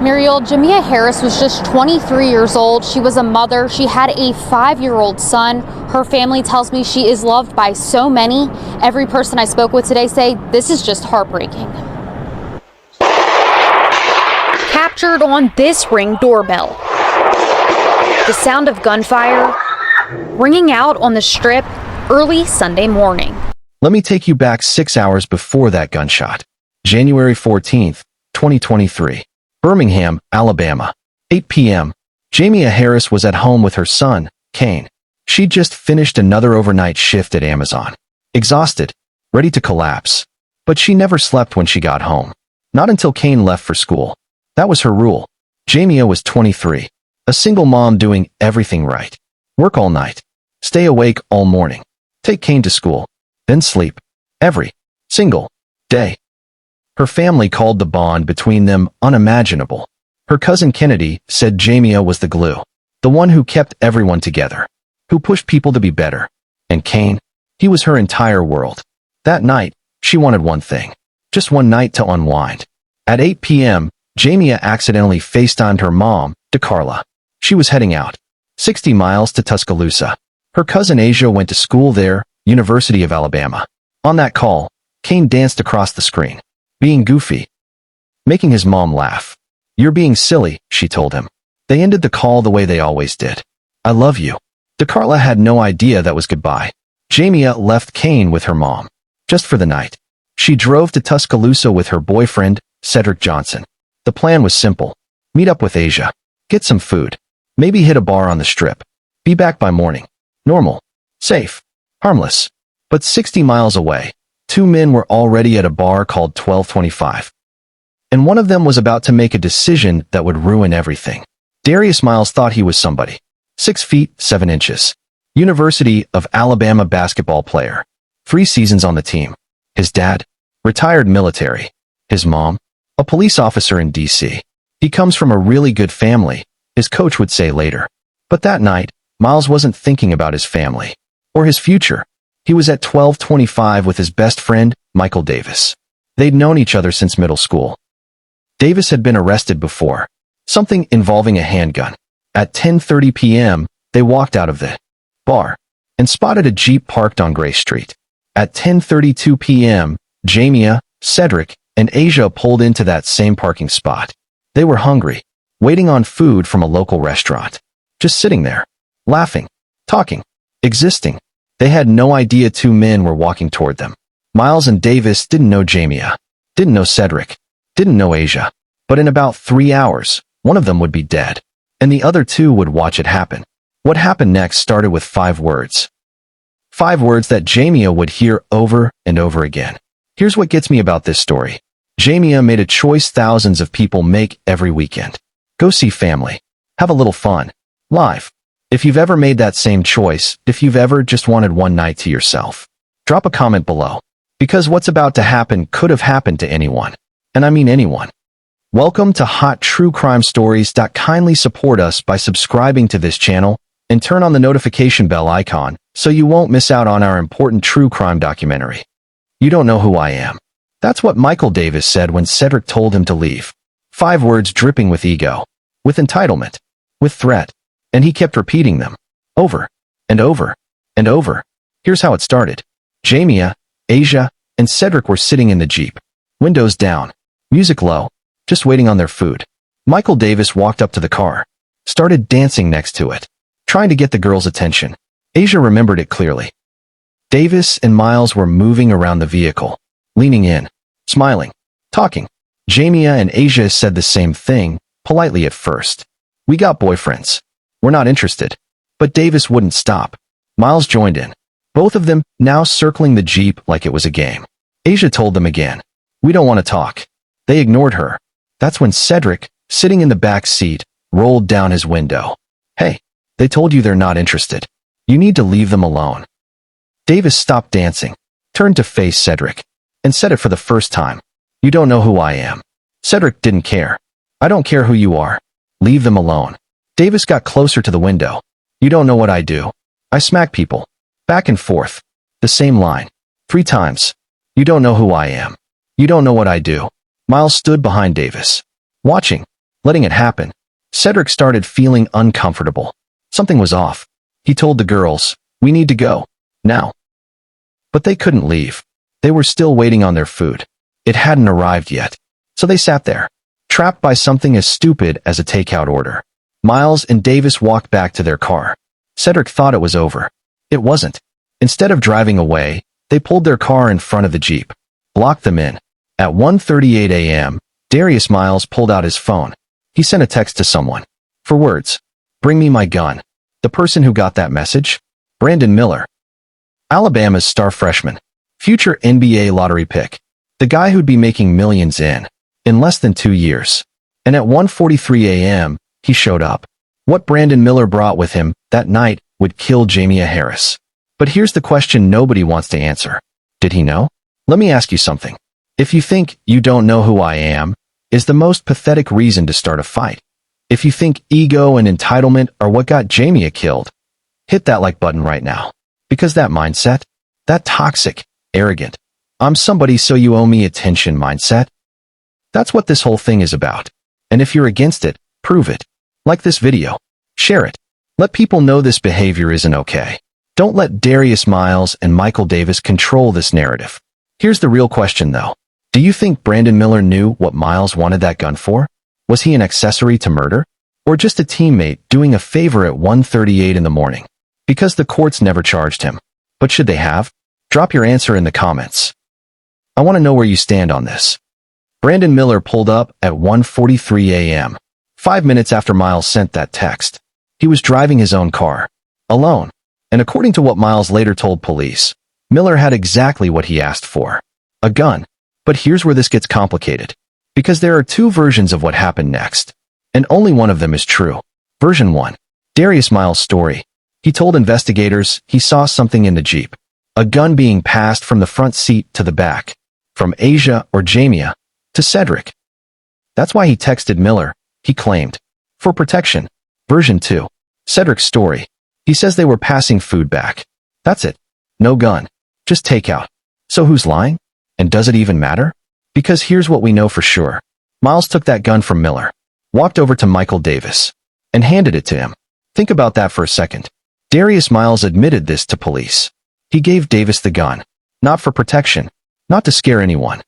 Muriel, Jamea Harris was just 23 years old. She was a mother. She had a 5-year-old son. Her family tells me she is loved by so many. Every person I spoke with today say this is just heartbreaking. Captured on this Ring doorbell. The sound of gunfire ringing out on the Strip early Sunday morning. Let me take you back 6 hours before that gunshot. January 14th, 2023. Birmingham, Alabama. 8 p.m. Jamea Harris was at home with her son, Kane. She'd just finished another overnight shift at Amazon. Exhausted, ready to collapse. But she never slept when she got home. Not until Kane left for school. That was her rule. Jamea was 23. A single mom doing everything right. Work all night. Stay awake all morning. Take Kane to school. Then sleep. Every single day. Her family called the bond between them unimaginable. Her cousin Kennedy said Jamea was the glue. The one who kept everyone together. Who pushed people to be better. And Kane? He was her entire world. That night, she wanted one thing. Just one night to unwind. At 8 p.m., Jamea accidentally FaceTimed her mom, DeCarla. She was heading out. 60 miles to Tuscaloosa. Her cousin Asia went to school there, University of Alabama. On that call, Kane danced across the screen. Being goofy. Making his mom laugh. "You're being silly," she told him. They ended the call the way they always did. "I love you." DeCarla had no idea that was goodbye. Jamea left Kane with her mom. Just for the night. She drove to Tuscaloosa with her boyfriend, Cedric Johnson. The plan was simple. Meet up with Asia. Get some food. Maybe hit a bar on the Strip. Be back by morning. Normal. Safe. Harmless. But 60 miles away, two men were already at a bar called 1225. And one of them was about to make a decision that would ruin everything. Darius Miles thought he was somebody. 6 feet, 7 inches. University of Alabama basketball player. 3 seasons on the team. His dad? Retired military. His mom? A police officer in D.C. He comes from a really good family, his coach would say later. But that night, Miles wasn't thinking about his family. Or his future. He was at 1225 with his best friend, Michael Davis. They'd known each other since middle school. Davis had been arrested before. Something involving a handgun. At 10:30 p.m., they walked out of the bar and spotted a Jeep parked on Gray Street. At 10:32 p.m., Jamea, Cedric, and Asia pulled into that same parking spot. They were hungry, waiting on food from a local restaurant. Just sitting there, laughing, talking, existing. They had no idea two men were walking toward them. Miles and Davis didn't know Jamea, didn't know Cedric, didn't know Asia. But in about 3 hours, one of them would be dead, and the other two would watch it happen. What happened next started with 5 words. 5 words that Jamea would hear over and over again. Here's what gets me about this story. Jamea made a choice thousands of people make every weekend. Go see family. Have a little fun. Live. If you've ever made that same choice, if you've ever just wanted one night to yourself, drop a comment below. Because what's about to happen could have happened to anyone. And I mean anyone. Welcome to Hot True Crime Stories. Kindly support us by subscribing to this channel and turn on the notification bell icon so you won't miss out on our important true crime documentary. You don't know who I am. That's what Michael Davis said when Cedric told him to leave. 5 words dripping with ego, with entitlement, with threat. And he kept repeating them, over, and over, and over. Here's how it started. Jamea, Asia, and Cedric were sitting in the Jeep. Windows down, music low, just waiting on their food. Michael Davis walked up to the car, started dancing next to it, trying to get the girl's attention. Asia remembered it clearly. Davis and Miles were moving around the vehicle, leaning in, smiling, talking. Jamea and Asia said the same thing, politely at first. "We got boyfriends. We're not interested." But Davis wouldn't stop. Miles joined in. Both of them now circling the Jeep like it was a game. Asia told them again, "We don't want to talk." They ignored her. That's when Cedric, sitting in the back seat, rolled down his window. "Hey, they told you they're not interested. You need to leave them alone." Davis stopped dancing, turned to face Cedric, and said it for the first time. "You don't know who I am." Cedric didn't care. "I don't care who you are. Leave them alone." Davis got closer to the window. "You don't know what I do. I smack people." Back and forth. The same line. 3 times. "You don't know who I am. You don't know what I do." Miles stood behind Davis, watching, letting it happen. Cedric started feeling uncomfortable. Something was off. He told the girls, "We need to go. Now." But they couldn't leave. They were still waiting on their food. It hadn't arrived yet. So they sat there, trapped by something as stupid as a takeout order. Miles and Davis walked back to their car. Cedric thought it was over. It wasn't. Instead of driving away, they pulled their car in front of the Jeep, blocked them in. At 1:38 a.m., Darius Miles pulled out his phone. He sent a text to someone. For words, "Bring me my gun." The person who got that message? Brandon Miller, Alabama's star freshman, future NBA lottery pick, the guy who'd be making millions in less than 2 years. And at 1:43 a.m., he showed up. What Brandon Miller brought with him that night would kill Jamea Harris. But here's the question nobody wants to answer. Did he know? Let me ask you something. If you think "you don't know who I am" is the most pathetic reason to start a fight, if you think ego and entitlement are what got Jamea killed, hit that like button right now. Because that mindset, that toxic, arrogant, "I'm somebody so you owe me attention" mindset, that's what this whole thing is about. And if you're against it, prove it. Like this video. Share it. Let people know this behavior isn't okay. Don't let Darius Miles and Michael Davis control this narrative. Here's the real question though. Do you think Brandon Miller knew what Miles wanted that gun for? Was he an accessory to murder? Or just a teammate doing a favor at 1:38 in the morning? Because the courts never charged him. But should they have? Drop your answer in the comments. I want to know where you stand on this. Brandon Miller pulled up at 1:43 a.m., 5 minutes after Miles sent that text. He was driving his own car, alone. And according to what Miles later told police, Miller had exactly what he asked for. A gun. But here's where this gets complicated. Because there are two versions of what happened next. And only one of them is true. Version 1. Darius Miles' story. He told investigators he saw something in the Jeep. A gun being passed from the front seat to the back. From Asia or Jamea to Cedric. That's why he texted Miller, he claimed. For protection. Version 2. Cedric's story. He says they were passing food back. That's it. No gun. Just takeout. So who's lying? And does it even matter? Because here's what we know for sure. Miles took that gun from Miller, walked over to Michael Davis, and handed it to him. Think about that for a second. Darius Miles admitted this to police. He gave Davis the gun, not for protection, not to scare anyone.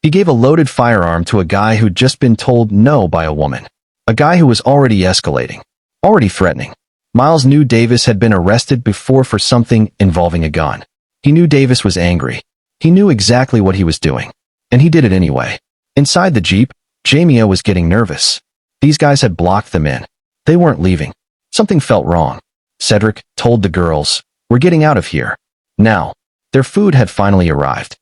He gave a loaded firearm to a guy who'd just been told no by a woman. A guy who was already escalating, already threatening. Miles knew Davis had been arrested before for something involving a gun. He knew Davis was angry. He knew exactly what he was doing. And he did it anyway. Inside the Jeep, Jamea was getting nervous. These guys had blocked them in. They weren't leaving. Something felt wrong. Cedric told the girls, "We're getting out of here. Now." Their food had finally arrived.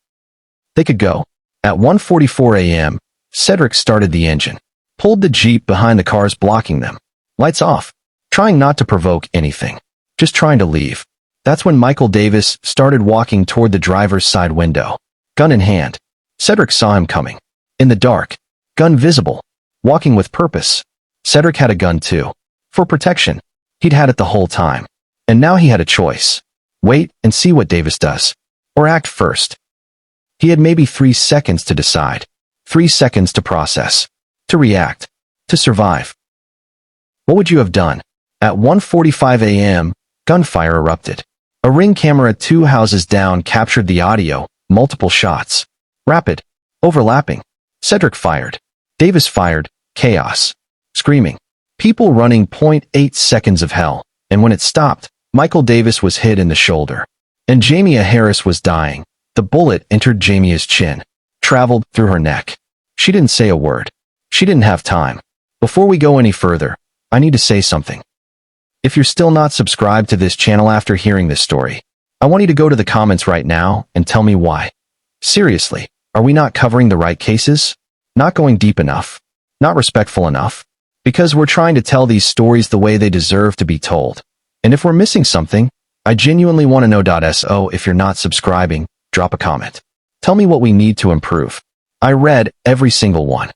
They could go. At 1:44 a.m., Cedric started the engine, pulled the Jeep behind the cars blocking them. Lights off. Trying not to provoke anything. Just trying to leave. That's when Michael Davis started walking toward the driver's side window, gun in hand. Cedric saw him coming. In the dark. Gun visible. Walking with purpose. Cedric had a gun too. For protection. He'd had it the whole time. And now he had a choice. Wait and see what Davis does. Or act first. He had maybe 3 seconds to decide. 3 seconds to process. To react. To survive. What would you have done? At 1:45 a.m., gunfire erupted. A Ring camera 2 houses down captured the audio, multiple shots. Rapid. Overlapping. Cedric fired. Davis fired. Chaos. Screaming. People running. 0.8 seconds of hell. And when it stopped, Michael Davis was hit in the shoulder. And Jamea Harris was dying. The bullet entered Jamea's chin. Traveled through her neck. She didn't say a word. She didn't have time. Before we go any further, I need to say something. If you're still not subscribed to this channel after hearing this story, I want you to go to the comments right now and tell me why. Seriously, are we not covering the right cases? Not going deep enough? Not respectful enough? Because we're trying to tell these stories the way they deserve to be told. And if we're missing something, I genuinely want to know. So if you're not subscribing, drop a comment. Tell me what we need to improve. I read every single one.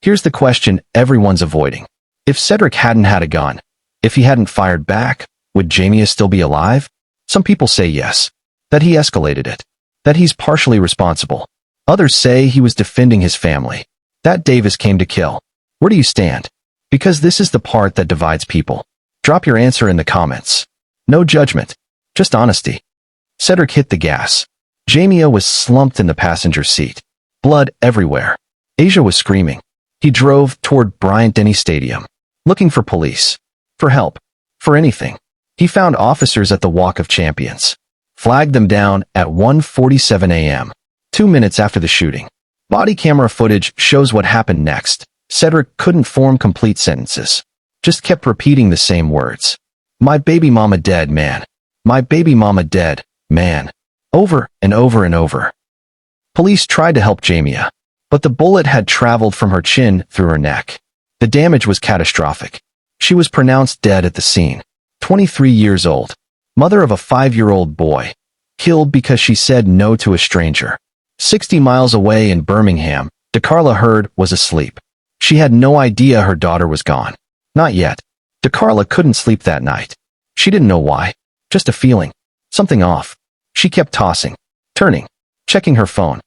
Here's the question everyone's avoiding. If Cedric hadn't had a gun, if he hadn't fired back, would Jamea still be alive? Some people say yes. That he escalated it. That he's partially responsible. Others say he was defending his family. That Davis came to kill. Where do you stand? Because this is the part that divides people. Drop your answer in the comments. No judgment, just honesty. Cedric hit the gas. Jamea was slumped in the passenger seat. Blood everywhere. Asia was screaming. He drove toward Bryant-Denny Stadium, looking for police, for help, for anything. He found officers at the Walk of Champions, flagged them down at 1:47 a.m., 2 minutes after the shooting. Body camera footage shows what happened next. Cedric couldn't form complete sentences, just kept repeating the same words. My baby mama dead, man. My baby mama dead, man. Over and over and over. Police tried to help Jamea, but the bullet had traveled from her chin through her neck. The damage was catastrophic. She was pronounced dead at the scene. 23 years old, mother of a 5-year-old boy, killed because she said no to a stranger. 60 miles away in Birmingham, DeCarla Hurd was asleep. She had no idea her daughter was gone. Not yet. DeCarla couldn't sleep that night. She didn't know why. Just a feeling. Something off. She kept tossing, turning, checking her phone.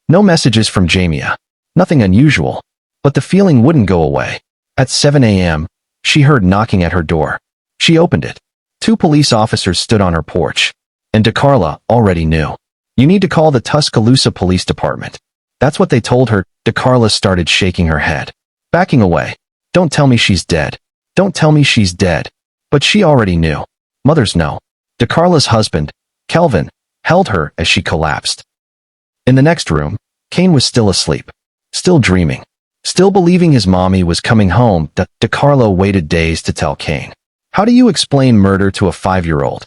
No messages from Jamea. Nothing unusual. But the feeling wouldn't go away. At 7 a.m., she heard knocking at her door. She opened it. 2 police officers stood on her porch. And DeCarla already knew. You need to call the Tuscaloosa Police Department. That's what they told her. DeCarla started shaking her head, backing away. Don't tell me she's dead. Don't tell me she's dead. But she already knew. Mothers know. DeCarla's husband, Kelvin, held her as she collapsed. In the next room, Kane was still asleep, still dreaming, still believing his mommy was coming home. DeCarla waited days to tell Kane. How do you explain murder to a 5-year-old?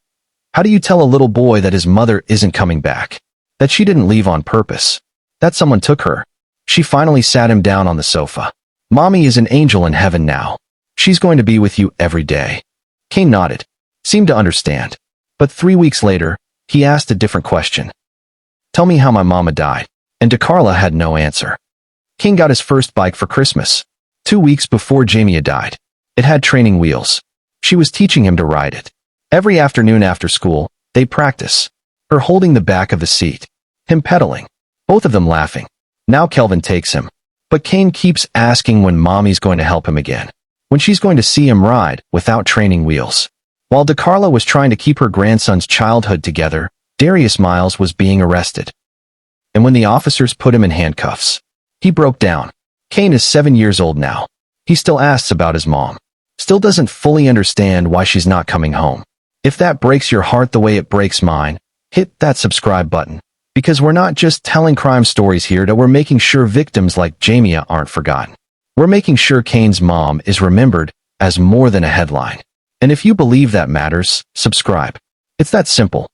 How do you tell a little boy that his mother isn't coming back? That she didn't leave on purpose? That someone took her? She finally sat him down on the sofa. Mommy is an angel in heaven now. She's going to be with you every day. Kane nodded, seemed to understand. But 3 weeks later, he asked a different question. Tell me how my mama died. And DeCarla had no answer. Kane got his first bike for Christmas, 2 weeks before Jamea died. It had training wheels. She was teaching him to ride it. Every afternoon after school, they'd practice. Her holding the back of the seat. Him pedaling. Both of them laughing. Now Kelvin takes him. But Kane keeps asking when mommy's going to help him again. When she's going to see him ride without training wheels. While DeCarla was trying to keep her grandson's childhood together, Darius Miles was being arrested. And when the officers put him in handcuffs, he broke down. Kane is 7 years old now. He still asks about his mom. Still doesn't fully understand why she's not coming home. If that breaks your heart the way it breaks mine, hit that subscribe button. Because we're not just telling crime stories here, we're making sure victims like Jamea aren't forgotten. We're making sure Kane's mom is remembered as more than a headline. And if you believe that matters, subscribe. It's that simple.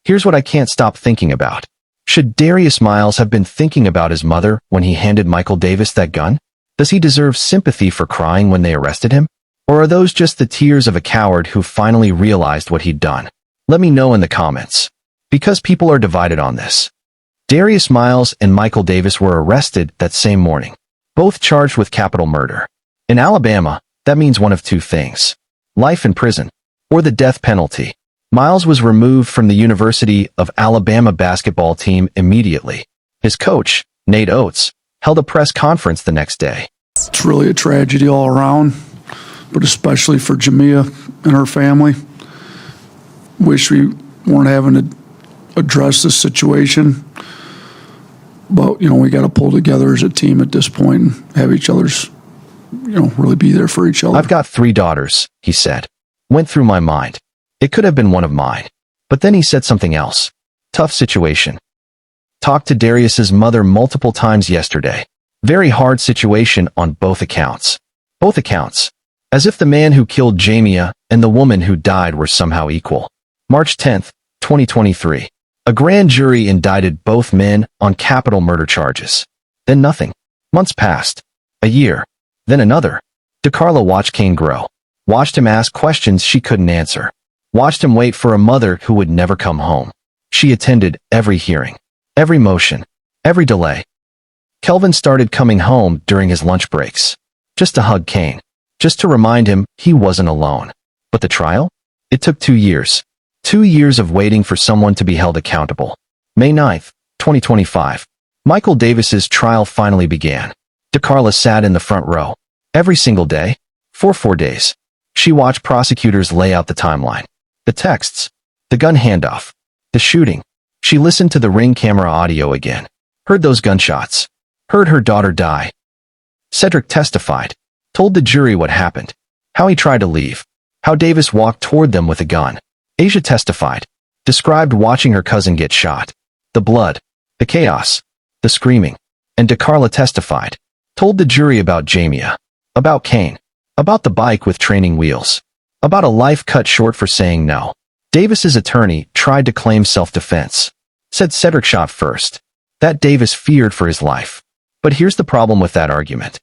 Here's what I can't stop thinking about. Should Darius Miles have been thinking about his mother when he handed Michael Davis that gun? Does he deserve sympathy for crying when they arrested him? Or are those just the tears of a coward who finally realized what he'd done? Let me know in the comments. Because people are divided on this. Darius Miles and Michael Davis were arrested that same morning, both charged with capital murder. In Alabama, that means one of two things: life in prison, or the death penalty. Miles was removed from the University of Alabama basketball team immediately. His coach, Nate Oates, held a press conference the next day. It's really a tragedy all around, but especially for Jamea and her family. Wish we weren't having to address this situation, but we got to pull together as a team at this point and have each other's, really be there for each other. I've got 3 daughters, he said. Went through my mind. It could have been one of mine. But then he said something else. Tough situation. Talked to Darius's mother multiple times yesterday. Very hard situation on both accounts. Both accounts. As if the man who killed Jamea and the woman who died were somehow equal. March 10th, 2023. A grand jury indicted both men on capital murder charges. Then nothing. Months passed. A year. Then another. DeCarla watched Kane grow. Watched him ask questions she couldn't answer. Watched him wait for a mother who would never come home. She attended every hearing. Every motion. Every delay. Kelvin started coming home during his lunch breaks. Just to hug Kane. Just to remind him he wasn't alone. But the trial? It took 2 years. 2 years of waiting for someone to be held accountable. May 9th, 2025. Michael Davis's trial finally began. DeCarla sat in the front row. Every single day, for 4 days, she watched prosecutors lay out the timeline. The texts, the gun handoff, the shooting. She listened to the Ring camera audio again, heard those gunshots, heard her daughter die. Cedric testified, told the jury what happened, how he tried to leave, how Davis walked toward them with a gun. Asia testified, described watching her cousin get shot, the blood, the chaos, the screaming. And DeCarla testified, told the jury about Jamea, about Kane, about the bike with training wheels, about a life cut short for saying no. Davis's attorney tried to claim self-defense, said Cedric shot first, that Davis feared for his life. But here's the problem with that argument.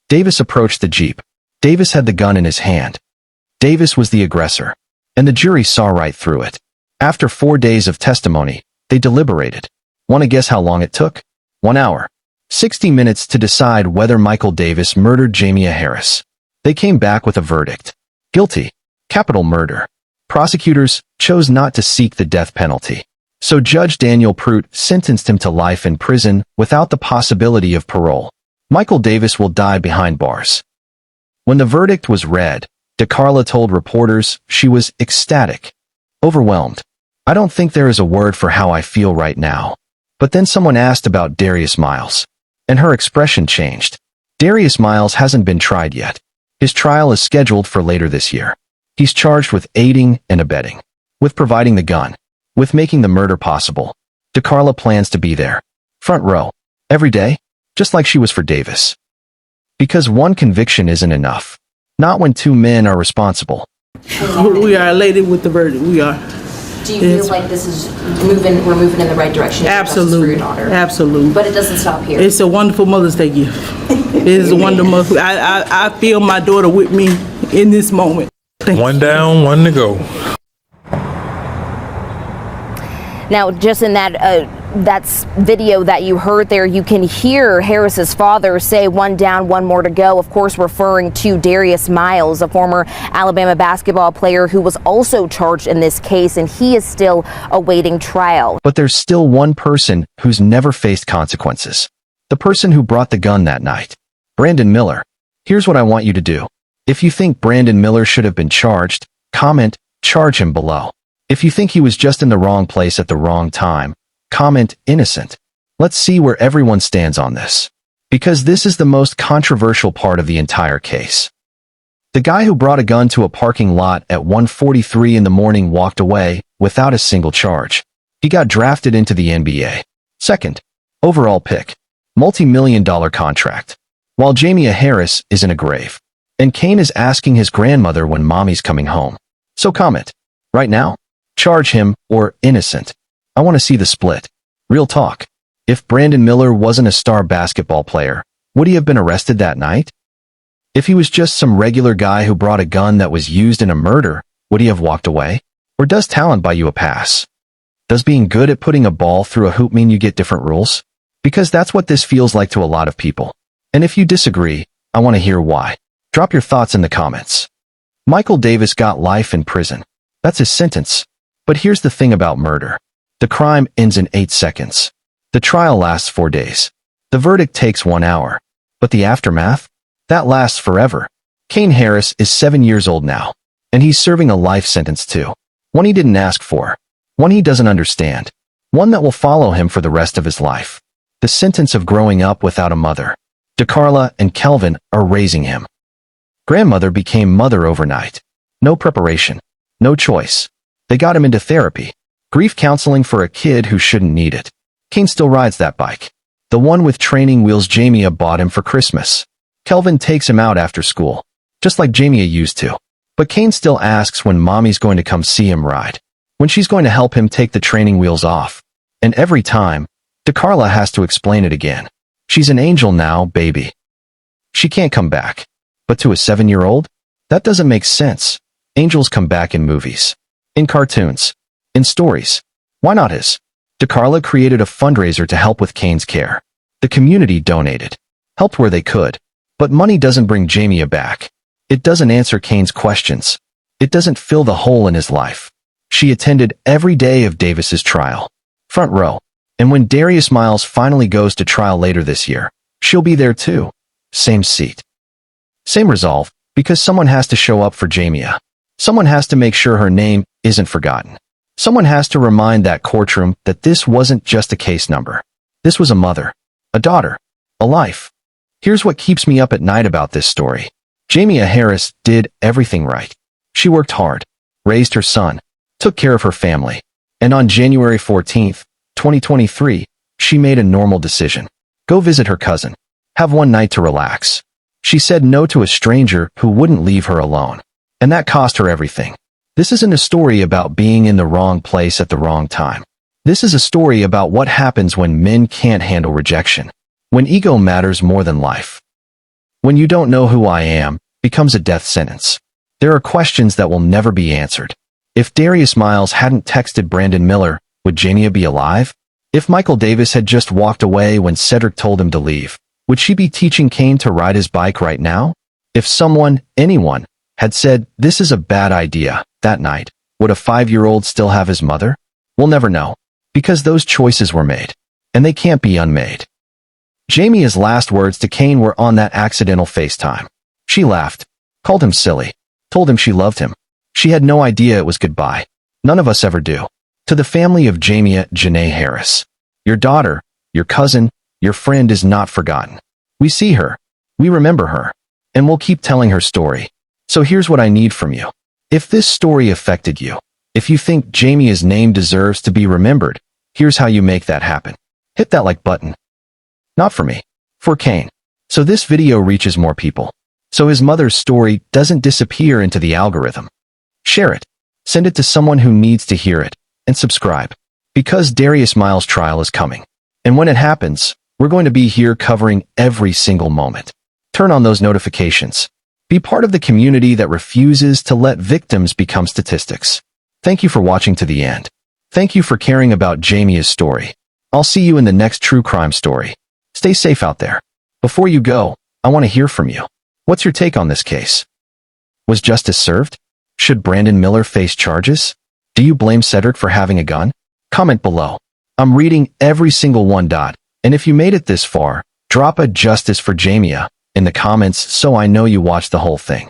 Davis approached the Jeep. Davis had the gun in his hand. Davis was the aggressor, and the jury saw right through it. After 4 days of testimony, they deliberated. Want to guess how long it took? 1 hour. 60 minutes to decide whether Michael Davis murdered Jamea Harris. They came back with a verdict. Guilty. Capital murder. Prosecutors chose not to seek the death penalty. So Judge Daniel Prout sentenced him to life in prison without the possibility of parole. Michael Davis will die behind bars. When the verdict was read, DeCarla told reporters she was ecstatic, overwhelmed. I don't think there is a word for how I feel right now. But then someone asked about Darius Miles, and her expression changed. Darius Miles hasn't been tried yet. His trial is scheduled for later this year. He's charged with aiding and abetting, with providing the gun, with making the murder possible. DeCarla plans to be there, front row, every day, just like she was for Davis. Because one conviction isn't enough. Not when 2 men are responsible. We are elated with the verdict. We are. Do you feel like this is we're moving in the right direction? Absolutely. For your daughter? Absolutely. But it doesn't stop here. It's a wonderful Mother's Day gift. It is a wonderful. I feel my daughter with me in this moment. One down, one to go. Now, just in that's video that you heard there, you can hear Harris's father say 1 down, 1 more to go, of course referring to Darius Miles, a former Alabama basketball player who was also charged in this case, and he is still awaiting trial. But there's still one person who's never faced consequences. The person who brought the gun that night. Brandon Miller. Here's what I want you to do. If you think Brandon Miller should have been charged, comment, charge him below. If you think he was just in the wrong place at the wrong time, comment, innocent. Let's see where everyone stands on this. Because this is the most controversial part of the entire case. The guy who brought a gun to a parking lot at 1:43 in the morning walked away without a single charge. He got drafted into the NBA. Second, overall pick. Multi-million-dollar contract. While Jamea Harris is in a grave. And Kane is asking his grandmother when mommy's coming home. So comment. Right now, charge him or innocent. I want to see the split. Real talk. If Brandon Miller wasn't a star basketball player, would he have been arrested that night? If he was just some regular guy who brought a gun that was used in a murder, would he have walked away? Or does talent buy you a pass? Does being good at putting a ball through a hoop mean you get different rules? Because that's what this feels like to a lot of people. And if you disagree, I want to hear why. Drop your thoughts in the comments. Michael Davis got life in prison. That's his sentence. But here's the thing about murder. The crime ends in 8 seconds. The trial lasts 4 days. The verdict takes 1 hour. But the aftermath? That lasts forever. Kane Harris is 7 years old now. And he's serving a life sentence too. One he didn't ask for. One he doesn't understand. One that will follow him for the rest of his life. The sentence of growing up without a mother. DeCarla and Kelvin are raising him. Grandmother became mother overnight. No preparation. No choice. They got him into therapy. Grief counseling for a kid who shouldn't need it. Kane still rides that bike. The one with training wheels Jamea bought him for Christmas. Kelvin takes him out after school. Just like Jamea used to. But Kane still asks when mommy's going to come see him ride. When she's going to help him take the training wheels off. And every time, DeCarla has to explain it again. She's an angel now, baby. She can't come back. But to a 7-year-old? That doesn't make sense. Angels come back in movies. In cartoons. In stories. Why not his? DeCarla created a fundraiser to help with Kane's care. The community donated. Helped where they could. But money doesn't bring Jamea back. It doesn't answer Kane's questions. It doesn't fill the hole in his life. She attended every day of Davis's trial. Front row. And when Darius Miles finally goes to trial later this year, She'll be there too. Same seat. Same resolve, because someone has to show up for Jamea. Someone has to make sure her name isn't forgotten. Someone has to remind that courtroom that this wasn't just a case number. This was a mother, a daughter, a life. Here's what keeps me up at night about this story. Jamea Harris did everything right. She worked hard, raised her son, took care of her family, and on January 14th, 2023, she made a normal decision. Go visit her cousin. Have one night to relax. She said no to a stranger who wouldn't leave her alone. And that cost her everything. This isn't a story about being in the wrong place at the wrong time. This is a story about what happens when men can't handle rejection. When ego matters more than life. When you don't know who I am becomes a death sentence. There are questions that will never be answered. If Darius Miles hadn't texted Brandon Miller, would Jamea be alive? If Michael Davis had just walked away when Cedric told him to leave, would she be teaching Cain to ride his bike right now? If someone, anyone, had said, this is a bad idea, that night, would a 5-year-old still have his mother? We'll never know. Because those choices were made. And they can't be unmade. Jamea's last words to Cain were on that accidental FaceTime. She laughed, called him silly, told him she loved him. She had no idea it was goodbye. None of us ever do. To the family of Jamea Harris. Your daughter, your cousin, your friend is not forgotten. We see her. We remember her. And we'll keep telling her story. So here's what I need from you. If this story affected you, if you think Jamea's name deserves to be remembered, here's how you make that happen. Hit that like button. Not for me. For Cain. So this video reaches more people. So his mother's story doesn't disappear into the algorithm. Share it. Send it to someone who needs to hear it. And subscribe. Because Darius Miles' trial is coming. And when it happens, we're going to be here covering every single moment. Turn on those notifications. Be part of the community that refuses to let victims become statistics. Thank you for watching to the end. Thank you for caring about Jamea's story. I'll see you in the next true crime story. Stay safe out there. Before you go, I want to hear from you. What's your take on this case? Was justice served? Should Brandon Miller face charges? Do you blame Cedric for having a gun? Comment below. I'm reading every single one. And if you made it this far, drop a justice for Jamea in the comments so I know you watched the whole thing.